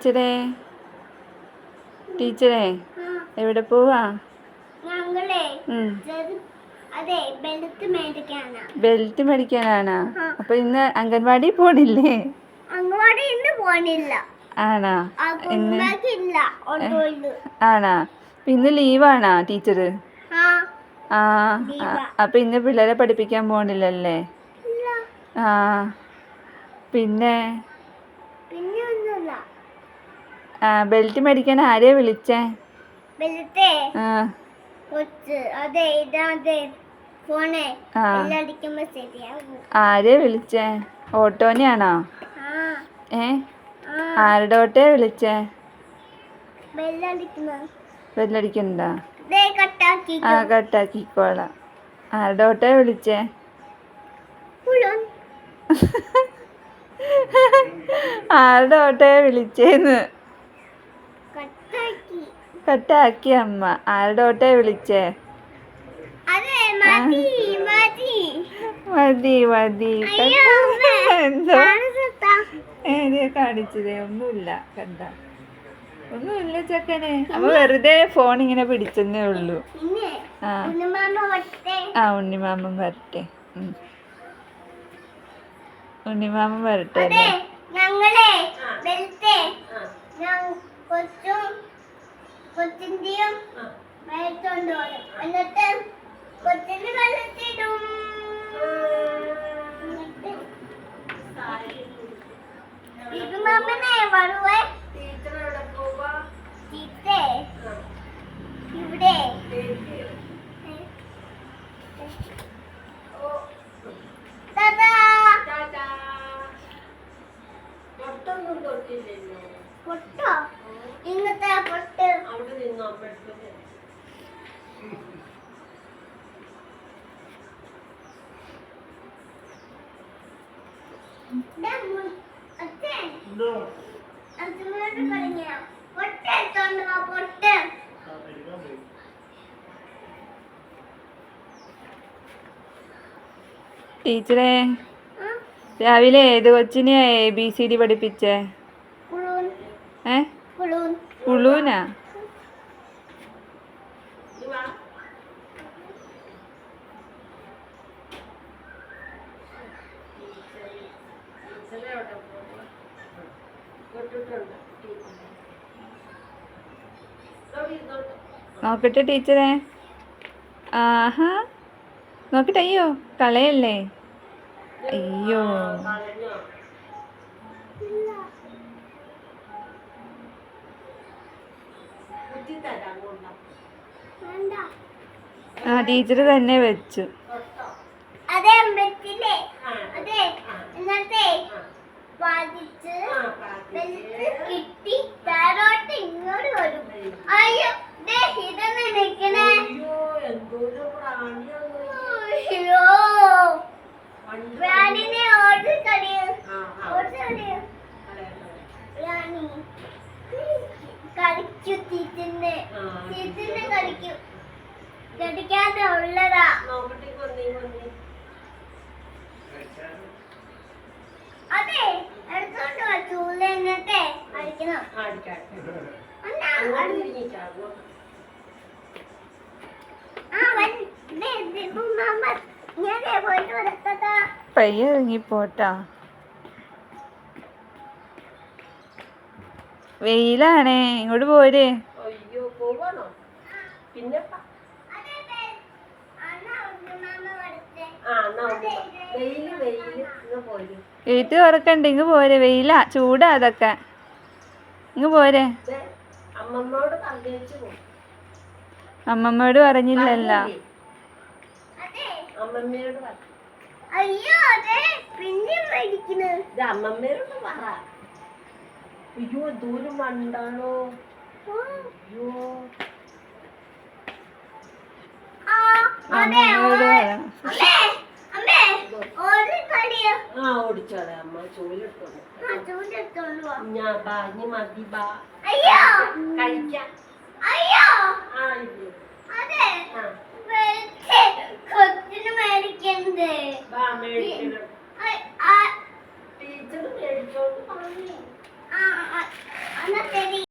ടീച്ചറേ ടീച്ചറേ എവിടെ പോവാ? ബെൽറ്റ് മേടിക്കാനാണ്. അപ്പൊ ഇന്ന് അംഗൻവാടി പോണില്ലേ? ആണോ? ആണോ? ഇന്ന് ലീവാണോ ടീച്ചറ്? അപ്പൊ ഇന്ന് പിള്ളേരെ പഠിപ്പിക്കാൻ പോണില്ലല്ലേ? പിന്നെ ബെൽറ്റ് മേടിക്കാൻ ആരെയാ വിളിച്ചേ? ആരെയാ വിളിച്ചേ? ഓട്ടോനെയാണോ? ആരുടെ ഓട്ടോയാ വിളിച്ചേ? ബെല്ലടിക്കണ്ടാ? കട്ടാക്കിക്കോളാം. ആരുടെ ഓട്ടോയാ വിളിച്ചേ? ആരുടെ ഓട്ടോയാ വിളിച്ചേന്ന്? കട്ടാക്കി അമ്മ. ആരുടെ ഓട്ടോയാ വിളിച്ചേ? മതി എന്തോ കാണിച്ചതേ? ഒന്നുമില്ല. കണ്ട ഒന്നുമില്ല ചെക്കനെ. അമ്മ വെറുതെ ഫോൺ ഇങ്ങനെ പിടിച്ചെന്നേ ഉള്ളൂ. ഉണ്ണിമാമൻ വരട്ടെ. ഉണ്ണിമാമൻ വരട്ടെ. ഇന്നത്തെ പൊട്ട് അവിടെ നിന്നോ? ടീച്ചറെ രാവിലെ ഏത് കൊച്ചിനെയാ ABCD പഠിപ്പിച്ചേ? കുളൂനാ? നോക്കട്ടെ ടീച്ചറെ. ആഹാ നോക്കട്ടെ. അയ്യോ കളയല്ലേ. അയ്യോ ടീച്ചർ തന്നെ വെച്ചു. ഉള്ളതാ. അതെ എടുത്തോണ്ട് ചൂലത്തെ അടിക്കണം. പയ്യെ ഇറങ്ങിപ്പോട്ടാ. വെയിലാണേ. ഇങ്ങോട്ട് പോരെ. വീട്ടിൽ തുറക്കണ്ട. ഇങ്ങ് പോരെ. വെയിലാ ചൂടാ അതൊക്കെ. ഇങ്ങ് പോരെ. അമ്മമ്മയോട് പറഞ്ഞില്ലല്ലോ. അമ്മമ്മയോട് ഓടിച്ചോളെ അമ്മ ചൂലെടുത്തോളൂ. ഞാൻ ബാഞ്ഞ് മതി ബാ കഴിക്കാം. കൊച്ചിന് മേടിക്കണ്ടേ? ടീച്ചർ മേടിച്ചോണ്ട്